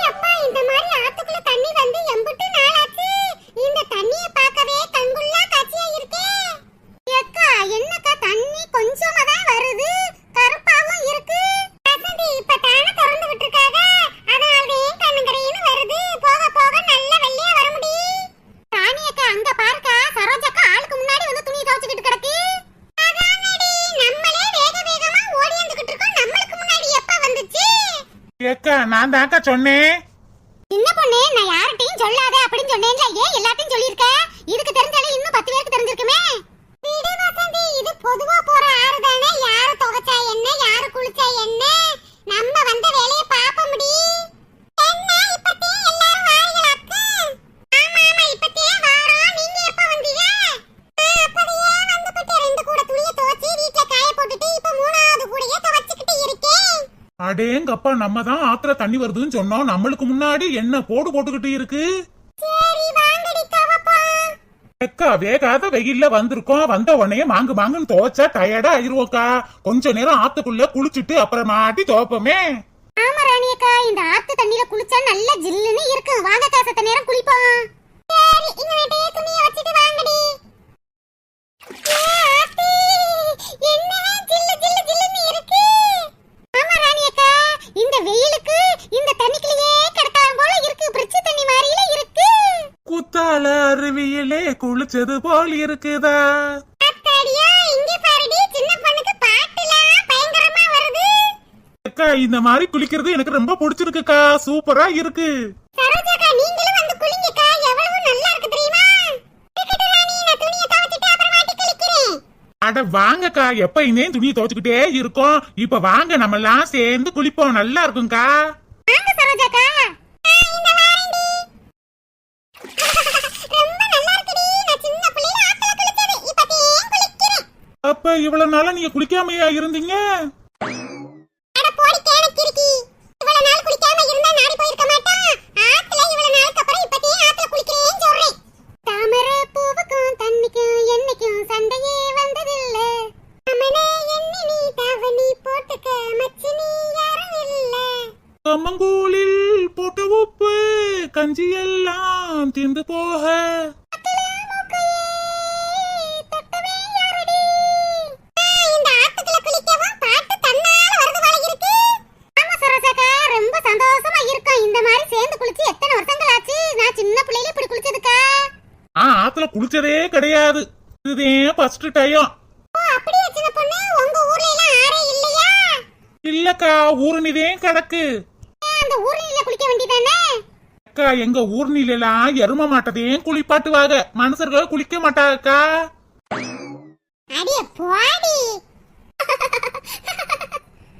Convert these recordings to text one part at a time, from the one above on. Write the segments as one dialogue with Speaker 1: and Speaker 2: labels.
Speaker 1: அப்பா இந்த மாதிரி ஆத்துக்குள்ள தண்ணி வந்து எம்புட்டு நாளாச்சு. இந்த தண்ணிய பார்க்கவே கண்குள்ளா காட்சியா இருக்கே. அக்கா என்னக்கா தண்ணி கொஞ்சமா தான் வருது, கருப்பாவும் இருக்கு. வசந்தி இப்ப தான திறந்து விட்டுருக்காங்க, அதனாலவே கண்ணுங்கரைன்னு வருது. போக போக நல்ல வெள்ளையா வர முடியும். ராணி அக்கா அங்க பாருக்கா, சரோஜாக்கா ஆளுக்கு முன்னாடி வந்து துணி துவைச்சுக்கிட்டு கிடக்கு. அதானடி நம்மளே வேக வேகமா ஓடி வந்துகிட்டு இருக்கோம், நம்மளுக்கு முன்னாடி எப்ப வந்துச்சு?
Speaker 2: ஏக்கா நான் தான்க்கா சொன்னேன்.
Speaker 1: சின்ன பொண்ணு நான் யார்கிட்டயும் சொல்லாத அப்படின்னு சொன்னேன்ல, ஏன் எல்லாத்தையும் சொல்லிருக்க? இதுக்கு தெரிஞ்சாலே இன்னும் 10 பேருக்கு தெரிஞ்சிருக்குமே. விடு வசந்தி, இது பொதுவா போற ஆறு தானே. யாரு துவைச்சா என்ன, யாரு குளிச்சா என்ன, நம்ம வந்த வேலையை பாப்ப முடி. என்ன இப்பத்தே எல்லாரும் வாரீங்களாக்கு? ஆமா ஆமா இப்பத்தே வாரோம். நீங்க எப்ப வந்தீங்க? அப்பவே வந்துட்டு 2 கூட துணியை துவைச்சி வீட்ல காய போட்டுட்டு இப்ப 3வது கூடையே துவைச்சிக்கிட்டு இருக்கேன்.
Speaker 2: அடேங்கப்பா, நம்ம தான் ஆத்துல தண்ணி வருதுன்னு சொன்னோம், நம்மளுக்கு முன்னாடி என்ன போடு போட்டுக்கிட்டு இருக்கு.
Speaker 1: சரி வாங்கடி துவைப்போம்.
Speaker 2: அக்கா வேகாத வெயில்ல வந்திருக்கோம், வந்த உடனே மாங்கு மாங்குன்னு துவைச்சா டயர்டா ஆயிருவோக்கா. கொஞ்ச நேரம் ஆத்துக்குள்ள குளிச்சுட்டு அப்புறம் மாட்டி துவைப்போமே.
Speaker 1: ஆமா ராணி அக்கா, இந்த ஆத்து தண்ணியில குளிச்சா நல்ல ஜில்லுன்னு இருக்கும். வாங்க அக்கா சத்த நேரம் குளிப்போம். சரி இங்க நெட்டையே துணியை வச்சிட்டு வாங்கடி. ஆத்தி என்ன ஜில்லு ஜில்லு ஜில்லுன்னு இருக்கு. ஆமா ராணி அக்கா, இந்த வெயிலுக்கு இந்த தண்ணிக்குள்ளேயே கிடக்கலாம் போல இருக்கு. பிரிட்ஜ் தண்ணி மாதிரில இருக்கு.
Speaker 2: குத்தால அருவியிலே குளிச்சது போல் இருக்குதா?
Speaker 1: அத்தாடியா இங்க பாருடி, சின்ன பொண்ணுக்கு பாட்டுலாம் பயங்கரமா வருது.
Speaker 2: அக்கா இந்த மாதிரி குளிக்கிறது எனக்கு ரொம்ப பிடிச்சிருக்குக்கா, சூப்பரா இருக்கு.
Speaker 1: சரோஜாக்கா நீங்களும் வந்து குளிங்கக்கா, எவ்வளவு நல்லா இருக்கு தெரியுமா? டிக்கெட் ராணி, நான் துணியை துவைச்சிட்டு அப்புறம் மாட்டி குளிக்கிறேன்.
Speaker 2: அட வாங்கக்கா, எப்ப இன்னும் துணியை துவைச்சுக்கிட்டே இருக்கோம், இப்ப வாங்க நம்ம எல்லாம் சேர்ந்து குளிப்போம், நல்லா இருக்கும்க்கா.
Speaker 1: வாங்க சரோஜாக்கா. இந்த வாரண்டி. ரொம்ப நல்லா இருக்குடி. நான் சின்ன பிள்ளையில ஆத்துல குளிச்சது, இப்ப தேன் குளிக்கிறேன்.
Speaker 2: அப்ப இவ்வளவு நாளா நீங்க குளிக்காமையா இருந்தீங்க?
Speaker 1: அட போடி கேன கிறுக்கி. இவ்வளவு நாள் குளிக்காம இருந்தா நாடி போயிருக்க மாட்டான். ஆத்துல இவ்வளவு நாளுக்கு அப்புறம் இப்ப தேன் ஆத்துல குளிக்கிறேன்னு சொல்றேன். தாமரை பூவுக்கும் தண்ணிக்கும் என்னைக்கும் சண்டையே வந்ததில்ல. அம்மனே என்ன நீ தாவணி போட்டுக்க மச்சினி யாரும் இல்ல.
Speaker 2: கம்மங்கூழில் போட்ட உப்பு கஞ்சி எல்லாம் திந்து போக.
Speaker 1: இந்த ஆத்துக்குள்ள குளிக்கவும் பாட்டு தன்னால வருது போல இருக்கு. ஆமா சரோஜாக்கா, ரொம்ப சந்தோஷமா இருக்கும். இந்த மாதிரி சேர்ந்து குளிச்சு எத்தனை வருஷங்கள் ஆச்சு. நான் சின்ன பிள்ளையில இப்படி குளிச்சதுக்கா.
Speaker 2: ஆத்துல குளிச்சதே கிடையாது, இதுதான் ஃபர்ஸ்ட் டைம்.
Speaker 1: ஓ அப்படியே சின்ன பொண்ணு, உங்க ஊர்ல எல்லாம் ஆறே இல்லையா?
Speaker 2: இல்லக்கா, ஊர்னிதான் கிடக்கு.
Speaker 1: அந்த ஊர்ல குளிக்க வேண்டியதானே?
Speaker 2: அக்கா எங்க ஊர்னிலாம் எரும மாட்டதையும் குளிப்பாட்டுவாங்க, மனுஷர்கள் குளிக்க மாட்டாங்கக்கா.
Speaker 1: அடியே போடி.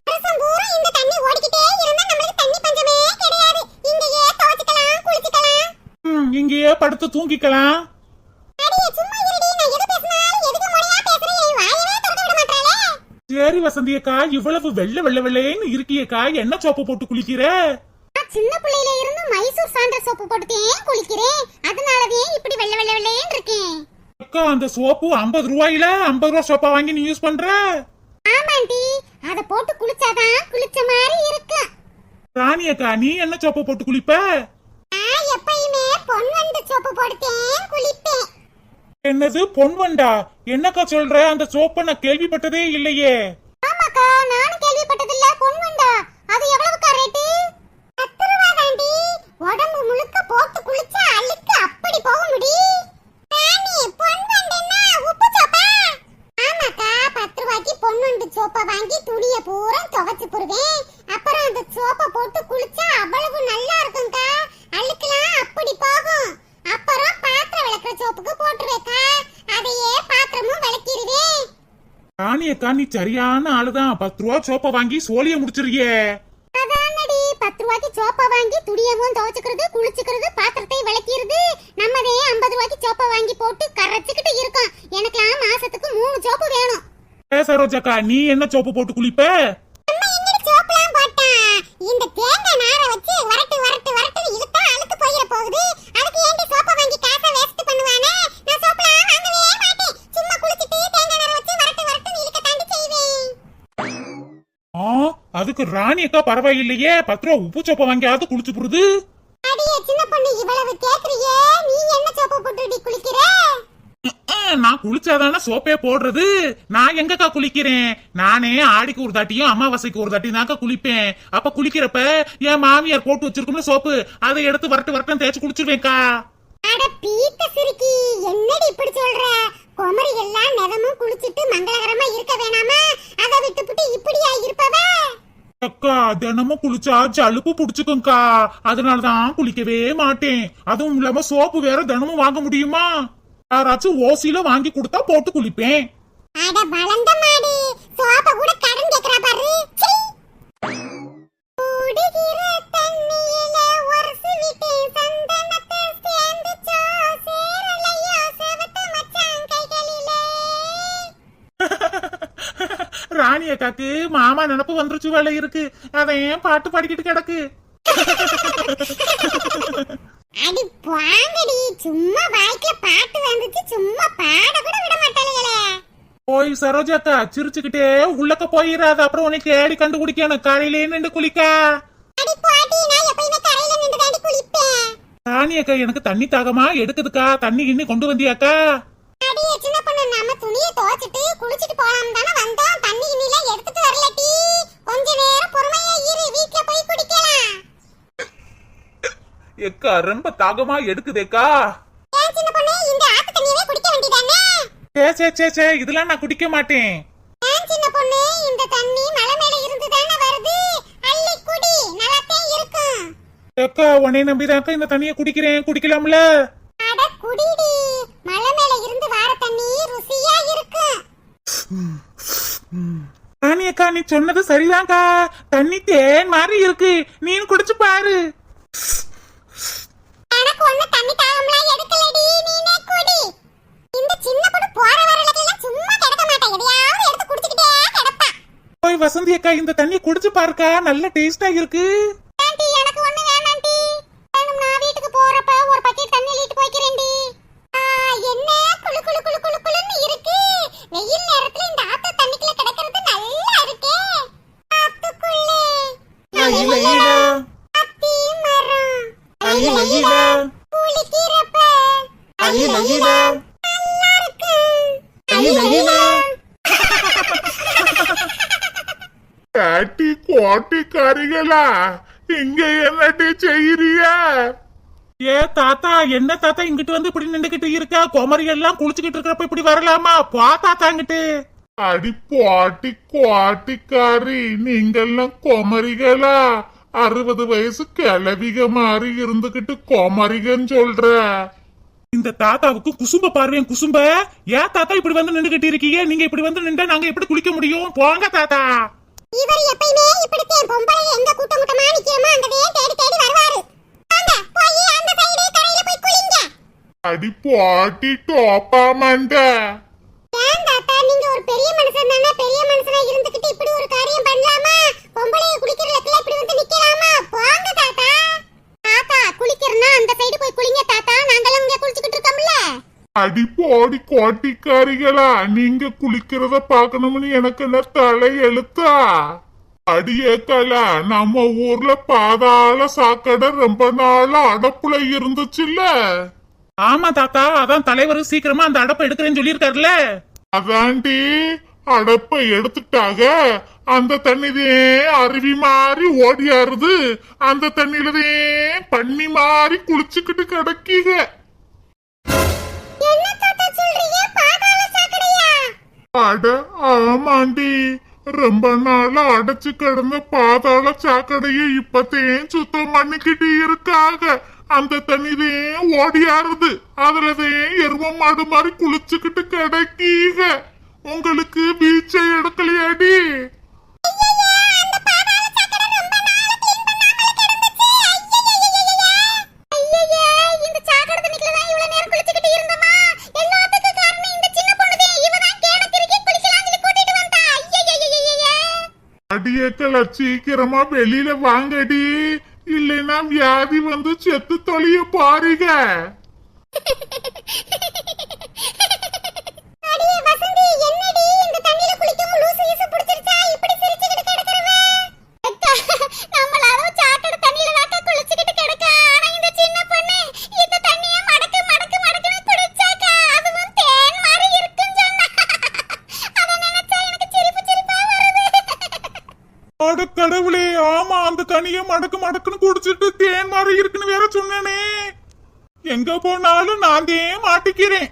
Speaker 1: வருஷம் பூரா இந்த தண்ணி ஓடிக்கிட்டே இருந்தா நமக்கு தண்ணி பஞ்சமே கிடையாது. இங்கேயே துவைச்சுக்கலாம் குளிச்சுக்கலாம்.
Speaker 2: இங்கேயே படுத்து தூங்கிக்கலாம்.
Speaker 1: அடியே சும்மா இருடி, நான் எது பேசினாலும் எதுக்கு முறையா பேசுறேன், என் வாயவே திறக்க விட மாட்டாளே.
Speaker 2: சரி வசந்தி அக்கா, இவ்வளவு வெள்ளை வெள்ளை வெள்ளைன்னு இருக்கியக்கா, என்ன சோப்பு போட்டு குளிக்கிற?
Speaker 1: நான் சின்ன பிள்ளையில இருந்து மைசூர் சாண்டல் சோப்பு போட்டுட்டேன் குளிக்கிறேன், அதனாலவே இப்படி வெள்ளை வெள்ளை வெள்ளைன்னு இருக்கேன்.
Speaker 2: அக்கா அந்த சோப்பு 50 ரூபாயில 50 ரூபா சோப்பா வாங்கி நீ யூஸ் பண்ற?
Speaker 1: ஆமாண்டி, அத போட்டு குளிச்சாதான் குளிச்ச மாதிரி இருக்கு.
Speaker 2: ராணி அக்கா நீ என்ன சோப்பு போட்டு குளிப்ப?
Speaker 1: நான் எப்பயுமே பொன்வண்டு சோப்பு போட்டுட்டேன் குளிப்பேன்.
Speaker 2: என்னது பொன்வண்டா? என்னக்கா சொல்ற? அந்த சோப்பை நான் கேள்விப்பட்டதே இல்லையே.
Speaker 1: ஆமாக்கா, நானும் கேள்விப்பட்டதில்ல. பொன்வண்டா அது எவ்வளவுக்கா ரேட்டு? 10 ரூபாய் தாண்டி. உடம்பு முழுக்க போட்டு குளிச்சா அழுக்கு அப்படி போக முடியும். ராணி பொன்வண்டுன்னா உப்பு சோப்பா? ஆமாக்கா, 10 ரூபாய்க்கு பொன்வண்டு சோப்பை வாங்கி துணியை பூரா துவைச்சு போடுவேன். அப்புறம் அந்த சோப்பை போட்டு குளிச்சா அவ்வளவு நல்லா இருக்கும்க்கா, அழுக்குலாம் அப்படி போகும். அப்புறம் பாத்திரம் விளக்குற சோப்புக்கு போட்டுருவேக்கா, அதையே பாத்திரமும் விளக்கிடுவேன்.
Speaker 2: ராணி அக்கா நீ சரியான ஆளுதான், 10 ரூபா சோப்பை வாங்கி சோழிய முடிச்சிருக்கியே.
Speaker 1: அதானடி, 10 ரூபாய்க்கு சோப்பை வாங்கி துணியவும் துவைச்சுக்கிறது, குளிச்சுக்கிறது, பாத்திரத்தை விளக்கிறது. நம்மதே 50 ரூபாய்க்கு சோப்பை வாங்கி போட்டு கரைச்சுக்கிட்டு இருக்கோம். எனக்குலாம் மாசத்துக்கு 3 சோப்பு வேணும்.
Speaker 2: சரோஜாக்கா நீ என்ன சோப்பு போட்டு குளிப்ப?
Speaker 1: அம்மா என்னடி சோப்புலாம் போட்டா? இந்த தேங்காய் நாரை வச்சு வரட்டு வரட்டு வரட்டு இழுத்தா அழுக்கு போயிட போகுது. அதுக்கு ஏண்டி சோப்பை வாங்கி காசை வேஸ்ட் பண்ணுவானே? நான் சோப்புலாம் வாங்கவே மாட்டேன். சும்மா குளிச்சிட்டு தேங்காய் நாரை வச்சு வரட்டு வரட்டு இழுக்க தாண்டி செய்வேன்.
Speaker 2: அது அதுக்கு ராணி அக்கா பரவாயில்லையே, 10 ரூபா உப்பு சோப்பை வாங்கியாவது குளிச்சு புடுது.
Speaker 1: அடியே சின்ன பொண்ணு, இவ்வளவு கேக்குறியே, நீ என்ன சோப்பு போட்டுடி குளிக்கிற?
Speaker 2: நான் குளிச்சாதானே சோப்பே போடுறது. நான் எங்கக்கா குளிக்கிறேன்? நானே ஆடிக்கு ஒரு தாட்டியும் அமாவாசைக்கு ஒரு தாட்டியும் தாக்கா குளிப்பேன். அப்ப குளிக்கிறப்ப என் மாமியார் போட்டு வச்சிருக்கும்ல சோப்பு, அதை எடுத்து வரட்டு தேய்ச்சி குளிச்சிருவேன்க்கா.
Speaker 1: அட பீத்த சிரிக்கி, என்னடி இப்படி சொல்ற? குமரி எல்லாம் நெதமும் குளிச்சிட்டு மங்களகரமா இருக்க வேணாமா? அதை விட்டுப்புட்டு இப்படியா இருப்பவ?
Speaker 2: அக்கா தினமும் குளிச்சா ஜலுப்பு புடிச்சுக்கும்க்கா, அதனாலதான் குளிக்கவே மாட்டேன். அதுவும் இல்லாம சோப்பு வேற தினமும் வாங்க முடியுமா? யாராச்சும் ஓசியில வாங்கி கொடுத்தா போட்டு குளிப்பேன்.
Speaker 1: அட வளந்த மாடு, சோப்ப கூட கடன் கேக்குறா பாரு. ஓடுகிற தண்ணியில ஒரசி விட்டு சந்தனத்தை சேர்ந்துச்சோ, சேரலையோ செவத்த மச்சான் கைகளிலே.
Speaker 2: ராணி அக்காக்கு மாமா நினப்பு வந்துருச்சு வேலை இருக்கு, அதை ஏன் பாட்டு பாடிக்கிட்டு கிடக்கு.
Speaker 1: அடி வாங்கடி, சும்மா வாய்க்குல பாட்டு வந்துச்சு, சும்மா பாட கூட விட மாட்டாளுங்களே.
Speaker 2: போய் சரோஜாக்கா சிரிச்சுக்கிட்டே உள்ளக்க போயிடாத, அப்புறம் உனக்கு தேடி கண்டுபிடிக்கணும். காலையிலே நின்று குளிக்கா.
Speaker 1: அடி பாட்டி, நான் எப்பயுமே கரையில நின்று தாண்டி குளிப்பேன்.
Speaker 2: ராணி அக்கா எனக்கு தண்ணி தாகமா எடுக்குதுக்கா, தண்ணி இன்னி கொண்டு வந்தியாக்கா?
Speaker 1: அடியே சின்ன பொண்ணு, நம்ம துணியை துவைச்சிட்டு குளிச்சிட்டு போலாம் தானே வந்தோம். தண்ணி இன்னிலாம் எடுத்துட்டு வரலடி, கொஞ்ச நேரம் பொறுமையா இரு, வீட்ல போய் குடிக்கலாம்.
Speaker 2: எக்கா ரொம்ப தாகமா எடுக்குதேக்கா.
Speaker 1: ஏன் சின்ன பொண்ணு, இந்த ஆத்து தண்ணியவே குடிக்க வேண்டியதானே?
Speaker 2: சே இதெல்லாம் நான் குடிக்க மாட்டேன்.
Speaker 1: ஏன் சின்ன பொண்ணு, இந்த தண்ணி மலை மேல இருந்து தானே வருது, அள்ளி குடி, நல்லாத்தான் இருக்கும்.
Speaker 2: எக்கா உன்னை நம்பிதாக்கா இந்த தண்ணியை குடிக்கிறேன், குடிக்கலாம்ல?
Speaker 1: அட குடிடி, மலை மேல இருந்து வர தண்ணி ருசியா இருக்கும்.
Speaker 2: ராணி அக்கா நீ சொன்னது சரிதான்க்கா, தண்ணி தேன் மாதிரி இருக்கு, நீ குடிச்சு பாரு.
Speaker 1: எனக்கு ஒண்ணு தண்ணி தாகம்லாம் எடுக்கலடி, நீனே குடி. இந்த சின்ன பொண்ணு போற வரலக்கெல்லாம் சும்மா கிடக்க மாட்டா, எதையாவது எடுத்து குடிச்சிட்டே கிடப்பா.
Speaker 2: போய் வசந்தி அக்கா இந்த தண்ணி குடிச்சு பாருக்கா, நல்ல டேஸ்டா இருக்கு.
Speaker 1: ஆண்டி, எனக்கு ஒண்ணு வேணாண்டி. வேணும்னா வீட்டுக்கு போறப்ப ஒரு பக்கெட் தண்ணி லீட்டு போய்க்கிறேன்டி. என்ன குளு குளு குளு குளு குளுன்னு இருக்கு. வெயில் நேரத்துல இந்த ஆத்து தண்ணிக்குள்ள கிடக்கிறது நல்லா இருக்கே. ஆத்துக்குள்ளே அத்தி மரம் குளிக்கிறப்ப நல்லா இருக்கு.
Speaker 2: காட்டி கோட்டிக்காரிகளா, இங்க என்னடி செய்யறியா? ஏ தாத்தா, என்ன தாத்தா இங்கிட்டு வந்து இப்படி நின்றுகிட்டு இருக்க? குமரி எல்லாம் குளிச்சுக்கிட்டு இருக்கிறப்ப இப்படி வரலாமா? பா தாத்தா இங்கிட்டு. அடி பாட்டி கோட்டிக்காரி, நீங்கெல்லாம் குமரிகளா? 60 வயசு கிளவிக மாதிரி இருந்துகிட்டு குமரிகன்னு சொல்ற. இந்த தாத்தாவுக்கு குசும்ப பார்வையும் குசும்ப. ஏன் தாத்தா இப்படி வந்து நின்றுகிட்டு இருக்கீங்க? நீங்க இப்படி வந்து நின்றா நாங்க எப்படி குளிக்க முடியும்? போங்க தாத்தா.
Speaker 1: இவர் எப்பயுமே இப்படித்தான், பொம்பளை எங்க கூட்ட முட்டமா நிக்கிறோமோ அங்கவே தேடி தேடி வருவாரு. வாங்க போய் அந்த சைடு கரையில போய் குளிங்க.
Speaker 2: அடி பாட்டி டோப்பா மண்ட.
Speaker 1: ஏன் தாத்தா, நீங்க ஒரு பெரிய மனுஷன் தானே, பெரிய மனுஷனா இருந்துகிட்டு இப்படி ஒரு காரியம் பண்ணலாமா? பொம்பளைய குளிக்கிற இடத்துல இப்படி வந்து நிக்கலாமா? போங்க தாத்தா. தாத்தா குளிக்கிறனா அந்த சைடு போய் குளிங்க தாத்தா, நாங்கெல்லாம் இங்க குளிச்சிட்டு இருக்கோம்ல.
Speaker 2: அடி போடி கோட்டிக்காரிகளா, நீங்க குளிக்கிறத பாக்கணும்னு எனக்கு என்ன தலை எழுத்தா? அடியேக்கலா, நம்ம ஊர்ல பாதாள சாக்கடை ரொம்ப நாளா அடப்புல இருந்துச்சுல்ல? ஆமா தாத்தா, அதான் தலைவர் சீக்கிரமா அந்த அடப்பை எடுக்கிறேன்னு சொல்லியிருக்காருல. அதாண்டி அடப்பை எடுத்துட்டாக. அந்த தண்ணிதே அருவி மாறி ஓடியாருது, அந்த தண்ணியிலதே பண்ணி மாறி குளிச்சுக்கிட்டு கிடக்கீங்க.
Speaker 1: என்ன தாத்தா சொல்றீங்க? பாதாள சாக்கடையா?
Speaker 2: அட ஆமாண்டி, ரொம்ப நாளா அடைச்சு கிடந்த பாதாள சாக்கடையை இப்பத்தேன் சுத்தம் பண்ணிக்கிட்டு இருக்காங்க. அந்த தண்ணிதே ஓடியாருது, அதுலதே எரும மாடு மாதிரி குளிச்சுக்கிட்டு கிடக்கீங்க. உங்களுக்கு பீச்சை எடுக்கலையாடி? அடியேக்கல சீக்கிரமா வெளியில வாங்கடி, இல்லைன்னா வியாதி வந்து செத்து தொலைய பாருங்க.
Speaker 1: அடியே வசந்தி, என்னடி இந்த தண்ணில குளிக்கவும் லூசு ஈசு பிடிச்சிருச்சா? இப்படி சிரிச்சுக்கிட்டு கிடக்கறவே.
Speaker 2: அட கடவுளே, ஆமா அந்த தனிய மடக்கு மடக்குன்னு குடிச்சிட்டு தேன் மாதிரி இருக்குன்னு வேற சொன்னேனே. எங்க போனாலும் நான் மாட்டிக்கிறேன்.